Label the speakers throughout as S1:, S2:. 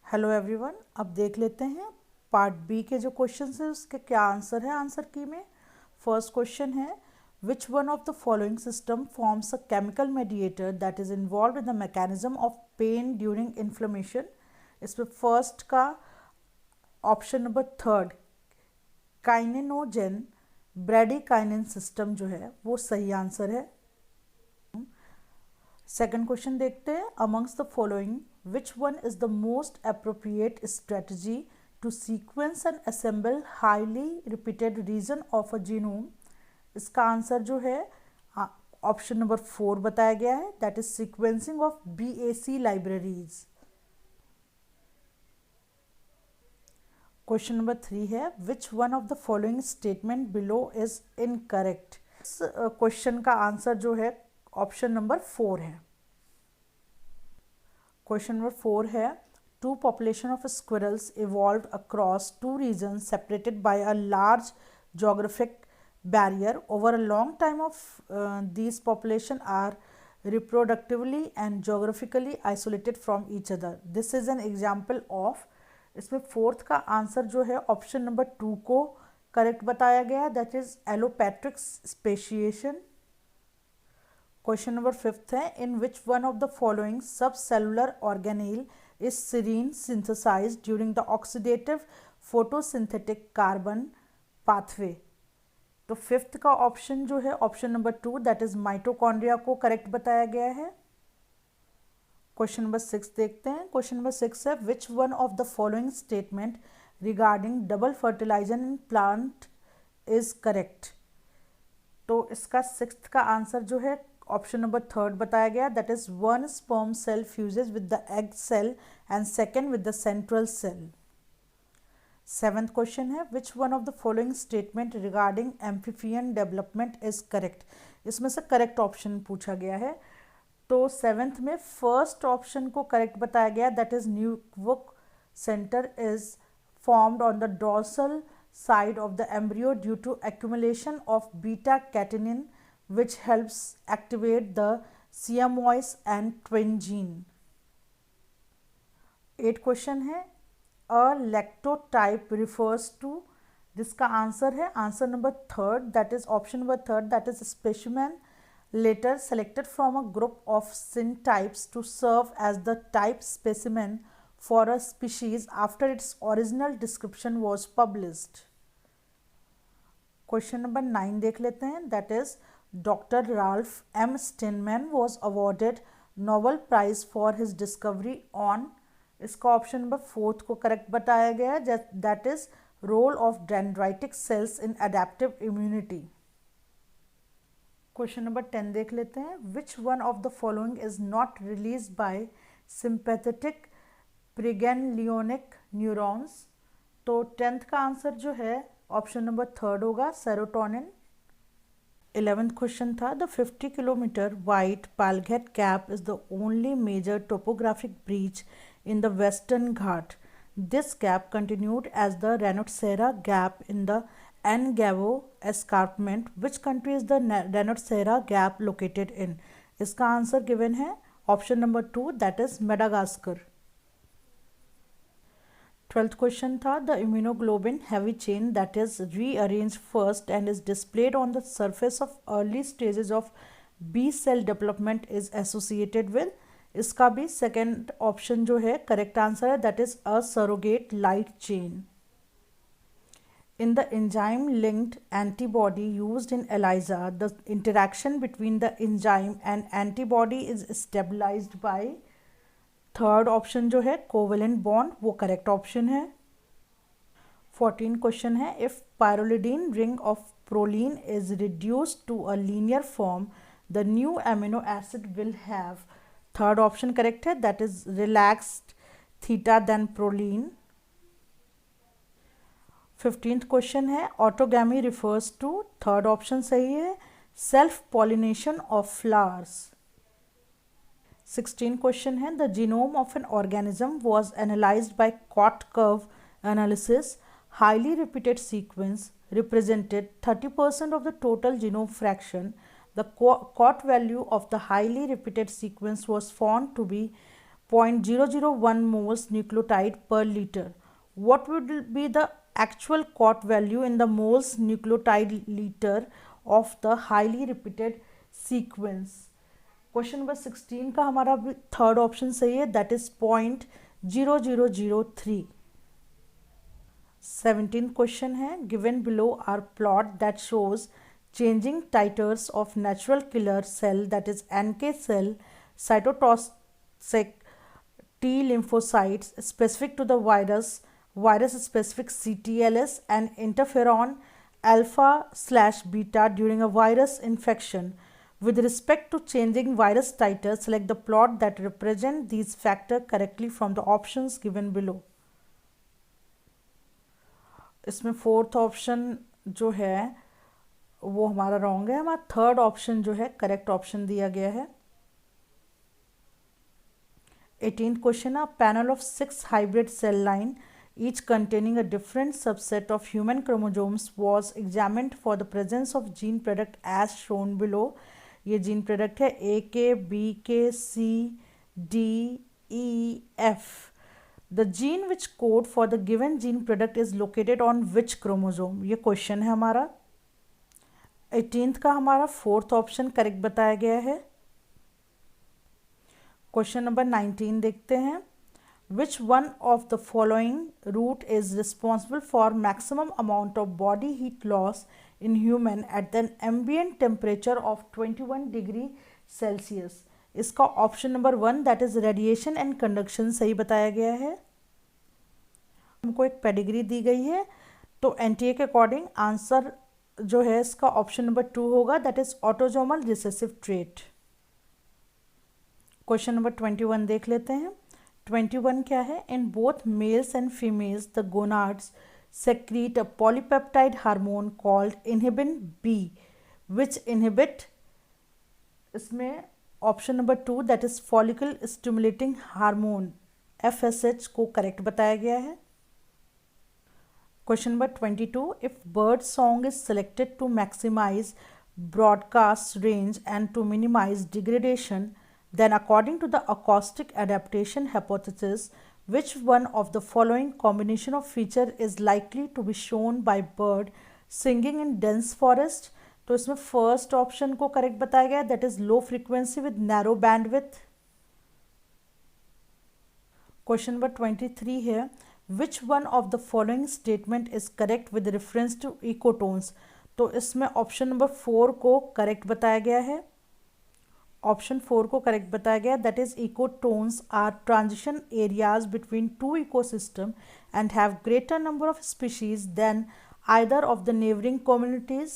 S1: Hello everyone, अब देख लेते हैं पार्ट बी के जो क्वेश्चंस है उसके क्या आंसर है आंसर की में। फर्स्ट क्वेश्चन है which one of the following system forms a chemical mediator that is involved in the mechanism of pain during inflammation. इसमें फर्स्ट का option number third kininogen bradykinin system जो है वो सही आंसर है। सेकंड क्वेश्चन देखते हैं amongst the following which one is the most appropriate strategy to sequence and assemble highly repeated region of a genome। इसका आंसर जो है ऑप्शन नंबर 4 बताया गया है, that is sequencing of BAC libraries. Question number 3 है which one of the following statement below is incorrect. इस question का answer जो है ऑप्शन नंबर 4 है। क्वेश्चन नंबर 4 है two population of squirrels evolve across two region separated by a large geographic barrier over a long time of these population are reproductively and geographically isolated from each other. This is an example of. इसमें fourth का answer जो है option number 2 को correct बताया गया है, that is allopatric speciation. Question number 5 है in which one of the following sub cellular organelle is serine synthesized during the oxidative photosynthetic carbon pathway. तो फिफ्थ का ऑप्शन जो है option number 2 that is mitochondria को correct बताया गया है। Question number 6 देखते हैं। क्वेश्चन नंबर 6 है which one of the following statement regarding double fertilizin in plant is correct. तो इसका सिक्स्थ का आंसर जो है ऑप्शन नंबर 3 बताया गया, that is one sperm cell fuses with the egg cell and second with the central cell. Seventh question है which one of the following statement regarding amphibian development is correct. इसमें से correct option पूछा गया है। तो seventh में first option को correct बताया गया, that is Nieuwkoop center is formed on the dorsal side of the embryo due to accumulation of beta catenin which helps activate the siamois and twin gene। 8 question है a lactotype refers to। जिसका answer है answer number 3 that is option number 3 that is specimen later selected from a group of syntypes to serve as the type specimen for a species after its original description was published। Question number 9 देख लेते हैं, that is doctor Ralph M Steinman was awarded Nobel prize for his discovery on. इसका option number 4 को correct बताया गया है, that is role of dendritic cells in adaptive immunity. Question number 10 देख लेते हैं which one of the following is not release by sympathetic preganglionic neurons. तो 10th का आंसर जो है ऑप्शन नंबर 3 होगा, सेरोटोनिन। 11th क्वेश्चन था the 50 kilometer wide Palghat gap is the only major topographic breach in the Western Ghat. This gap continued as the Ranotsara gap in the Angavo escarpment. Which country is the Ranotsara gap located in. इसका answer given है option number 2 that is Madagascar. 12th question था the immunoglobin heavy chain that is rearrange first and is displayed on the surface of early stages of B cell development is associated with. इसका भी second option जो है correct answer है, that is a surrogate light chain. In the enzyme-linked antibody used in ELISA, the interaction between the enzyme and antibody is stabilized by। Third option जो है covalent bond, वो correct option है। 14 question है if pyrrolidine ring of proline is reduced to a linear form the new amino acid will have. Third option correct है, that is relaxed theta than proline. 15th question है autogamy refers to. Third option सही है, self pollination of flowers. 16 question है the genome of an organism was analysed by cot curve analysis. Highly repeated sequence represented 30% of the total genome fraction. The COT value of the highly repeated sequence was found to be 0.001 moles nucleotide per liter. What would be the actual COT value in the moles nucleotide liter of the highly repeated sequence? Question number 16 का हमारा third option सही है, that is 0.0003. 17th question है, given below are plot that shows changing titers of natural killer cell, that is NK cell, cytotoxic T lymphocytes specific to the virus specific CTLS, and interferon alpha/beta during a virus infection. With respect to changing virus titers, select the plot that represent these factors correctly from the options given below. इसमें fourth option जो है वो हमारा wrong है, हमारा third option जो है correct option दिया गया है. 18th question, a panel of 6 hybrid cell line each containing a different subset of human chromosomes was examined for the presence of gene product as shown below. ये gene product है AK, BK, C, D, E, F. The gene which code for the given gene product is located on which chromosome? ये question है हमारा. 18th का हमारा fourth option correct बताया गया है. क्वेश्चन नंबर 19 देखते हैं. Which one of the following route is responsible for maximum amount of body heat loss in human at an ambient temperature of 21 degree Celsius? इसका option number 1 that is radiation and conduction सही बताया गया है. हमको एक pedigree दी गई है, तो एनटीए के अकॉर्डिंग आंसर जो है इसका ऑप्शन नंबर 2 होगा, that is autosomal recessive trait. Question number 21 देख लेते हैं. 21 क्या है? In both mails and females the gonads secrete a polypeptide hormone called inhibin B which inhibit, इसमें ऑप्शन नंबर 2 दैट इज फॉलिकल स्टिमुलेटिंग हार्मोन FSH को correct बताया गया है. Question number 22, if bird song is selected to maximise broadcast range and to minimise degradation, then according to the acoustic adaptation hypothesis, which one of the following combination of feature is likely to be shown by bird singing in dense forest? तो इसमें first option को correct बताया गया, that is low frequency with narrow bandwidth. Question number 23 है, which one of the following statement is correct with reference to ecotones? तो इसमें option number 4 को correct बताया गया है. ऑप्शन 4 को करेक्ट बताया गया, that is ecotones are transition areas between two ecosystem and have greater number of species than either of the neighbouring communities.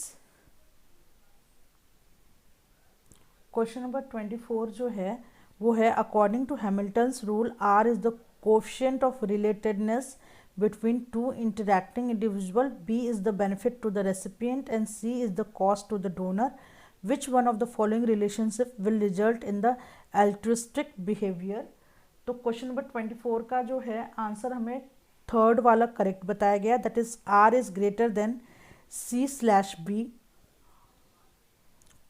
S1: Question number 24 जो है वो है, according to Hamilton's rule R is the coefficient of relatedness between two interacting individual, B is the benefit to the recipient and C is the cost to the donor. Which one of the following relationship will result in the altruistic behavior? तो question number 24 का जो है answer हमें third वाला correct बताया गया, that is R is greater than C/B.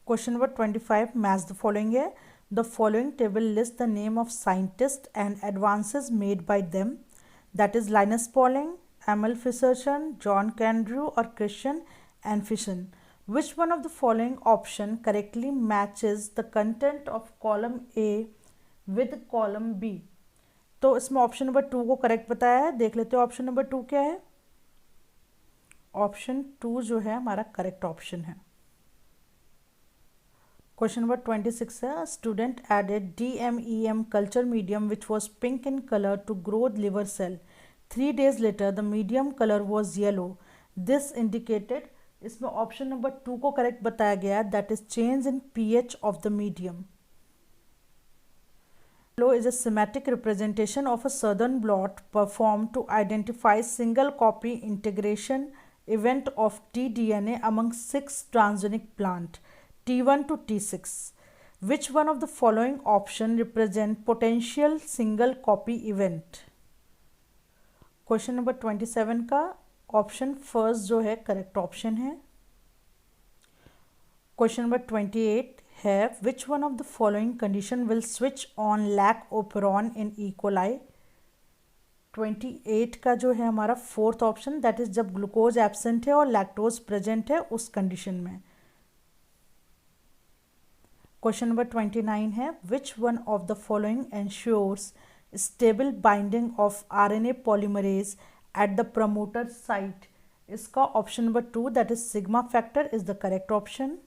S1: Question number 25, match the following है. The following table list the name of scientist and advances made by them, that is Linus Pauling, Emil फिशरसन, John Kendrew और Christian Anfinsen. Which one of the following option correctly matches the content of column A with column B? तो इसमें option number 2 को correct बताया है. देख लेते हो ऑप्शन नंबर 2 क्या है. ऑप्शन 2 जो है हमारा करेक्ट ऑप्शन है. क्वेश्चन नंबर 26 है, student added DMEM culture medium which was pink in colour to grow liver cell. 3 days later the medium colour was yellow. This indicated, इसमें ऑप्शन नंबर 2 को correct बताया गया, that is change in pH of the medium. Below is a schematic representation of a southern blot performed to identify single copy integration event of tDNA among 6 transgenic plant T1 to T6. Which one of the following option represent potential single copy event? Question number 27 का option first जो है correct option है. Question number 28, है which one of the following condition will switch on lac operon in E coli. 28 का जो है हमारा fourth option, that is जब ग्लूकोज एब्सेंट है और लैक्टोज प्रेजेंट है उस कंडीशन में। क्वेश्चन नंबर 29 है which one of the following ensures stable binding of RNA polymerase at the promoter site. इसका option number 2 that is sigma factor is the correct option.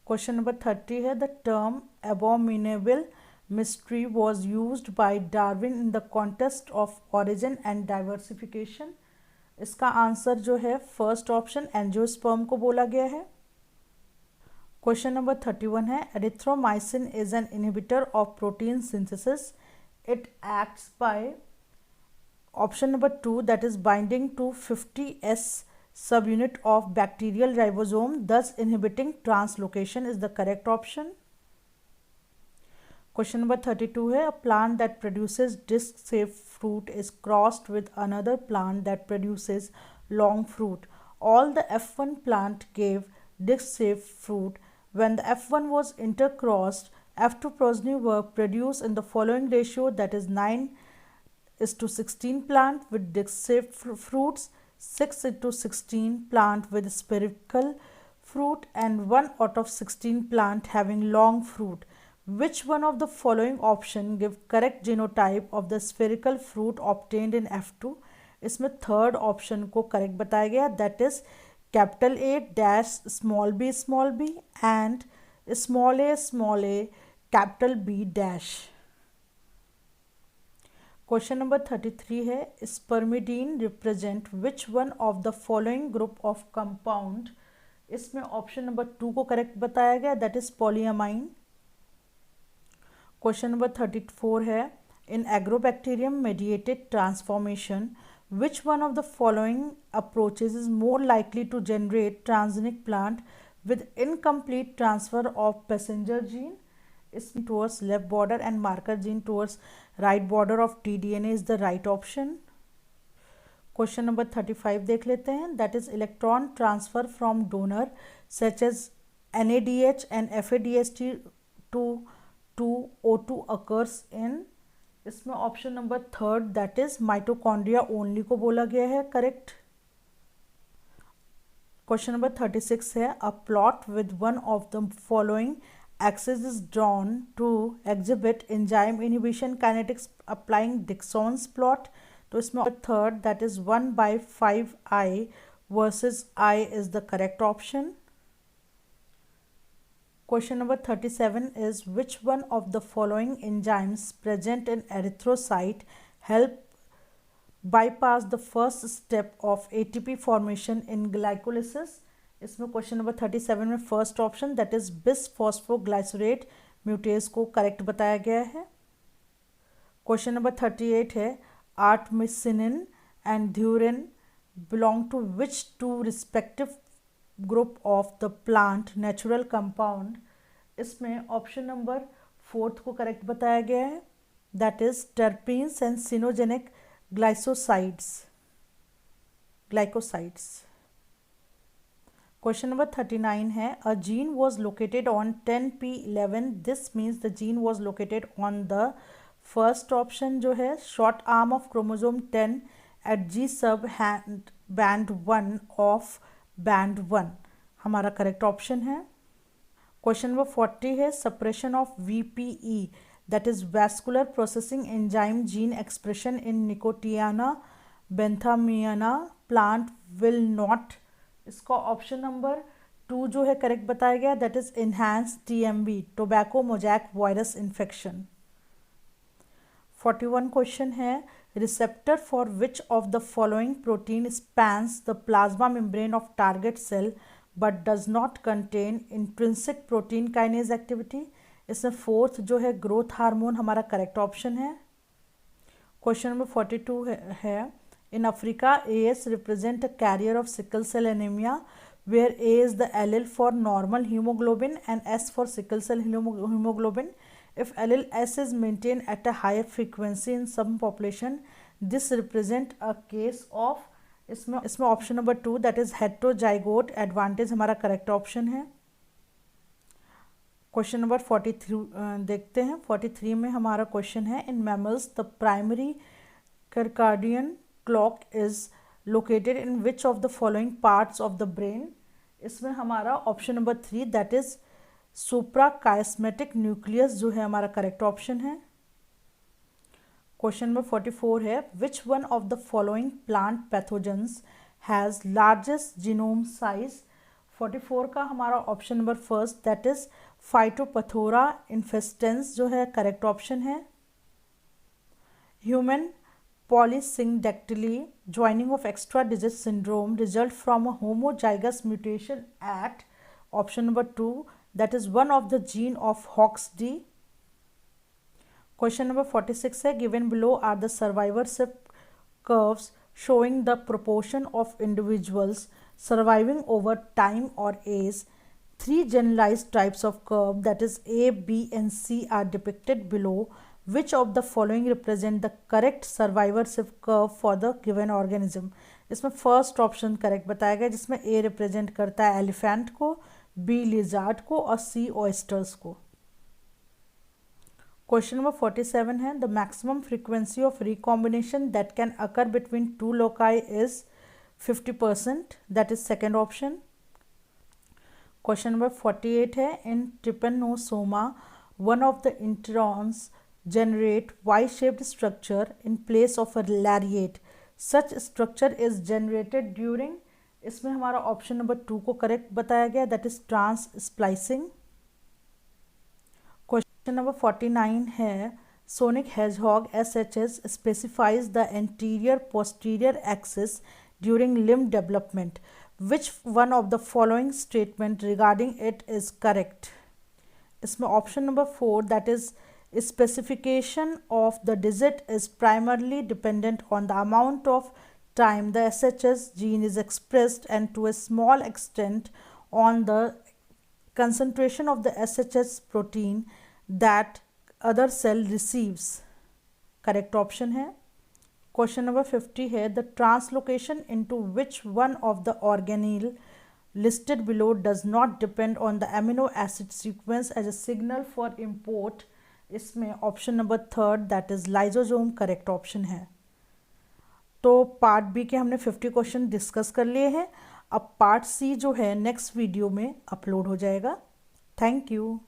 S1: Question number 30 है the term abominable mystery was used by Darwin in the context of origin and diversification। इसका answer जो है first option angiosperm को बोला गया है। Question number 31 है erythromycin is an inhibitor of protein synthesis. It acts by option number 2 that is binding to 50S subunit of bacterial ribosome, thus inhibiting translocation is the correct option। Question number 32 है a plant that produces disc-shaped fruit is crossed with another plant that produces long fruit. All the F1 plant gave disc-shaped fruit. When the F1 was intercrossed, F2 progeny were produced in the following ratio, that is 9:16 plant with disc-shaped fruits, 6:16 plant with spherical fruit and 1/16 plant having long fruit. Which one of the following option give correct genotype of the spherical fruit obtained in F2? इसमें third option को correct बताया गया, that is capital A dash small b and small a capital B dash. Question number 33 है spermidine represent which one of the following group of compound. इसमें option number 2 को correct बताया गया, that is polyamine. Question number 34 है in Agrobacterium mediated transformation which one of the following approaches is more likely to generate transgenic plant with incomplete transfer of passenger gene. इसमें towards left border and marker gene towards right border of T DNA is the right option. Question number 35 देख लेते हैं, that is electron transfer from donor such as NADH and FADH to O2 occurs in। इसमें option number third that is mitochondria only को बोला गया है, correct. Question number 36 है a plot with one of the following axis is drawn to exhibit enzyme inhibition kinetics applying Dixon's plot। तो इसमें third that is 1/5I versus I is the correct option। Question number 37 is which one of the following enzymes present in erythrocyte help bypass the first step of ATP formation in glycolysis। इसमें question number 37 में first option that is bisphosphoglycerate mutase को correct बताया गया है। Question number 38 है artemisinin and dhurrin belong to which two respective group of the plant natural compound. इसमें option number fourth को correct बताया गया है, that is terpenes and cyanogenic glycosides. Question number 39 है a gene was located on 10p11, this means the gene was located on the first option जो है short arm of chromosome 10 at G sub hand band 1 of band 1 हमारा correct option है। Question number 40 है suppression of VPE that is vascular processing enzyme gene expression in Nicotiana benthamiana plant will not. इसका option number 2 जो है correct बताया गया, that is enhance TMB tobacco mosaic virus infection. 41 question है receptor for which of the following protein spans the plasma membrane of target cell but does not contain intrinsic protein kinase activity. इसमें fourth जो है growth hormone हमारा correct option है। Question number 42 है in Africa AS represent a carrier of sickle cell anemia where A is the allele for normal hemoglobin and S for sickle cell hemoglobin। If allele S is maintained at a higher frequency in some population, this represent a case of इसमें option number 2 that is heterozygote advantage हमारा correct option है। Question number 43 देखते हैं। 43 में हमारा question है, in mammals the primary circadian clock is located in which of the following parts of the brain। इसमें हमारा option number 3 that is suprachiasmatic nucleus जो है हमारा करेक्ट ऑप्शन है। क्वेश्चन नंबर 44 है, which one of the following plant pathogens has largest genome size. 44 का हमारा option number first that is Phytophthora infestans जो है करेक्ट ऑप्शन है। Human polysyndactyly joining of extra digit syndrome result from a homozygous mutation at option number 2 that is one of the gene of Hox-D। Question number 46 है, given below are the survivorship curves showing the proportion of individuals surviving over time or age। Three generalized types of curve that is A, B and C are depicted below। Which of the following represent the correct survivorship curve for the given organism। इसमें first option correct बताया गया जिसमें A represent करता है elephant को, B lizard को और C oysters को। क्वेश्चन नंबर 47 है, the maximum frequency of recombination that can occur between two loci is 50%, that is second option. Question number 48 है, in Trypanosoma one of the introns generate Y-shaped structure in place of a lariat। Such structure is generated during, इसमें हमारा option number 2 को correct बताया गया that is trans splicing. Question number 49 है, sonic hedgehog SHS specifies the anterior posterior axis during limb development। Which one of the following statement regarding it is correct। इसमें option number 4 that is specification of the digit is primarily dependent on the amount of time the SHS gene is expressed and to a small extent on the concentration of the SHS protein that other cell receives। correct option है। question number 50 है, the translocation into which one of the organelle listed below does not depend on the amino acid sequence as a signal for import। इसमें option number 3 that is lysosome correct option है। तो part B के हमने 50 question discuss कर लिए हैं। अब part सी जो है नेक्स्ट वीडियो में अपलोड हो जाएगा। Thank you.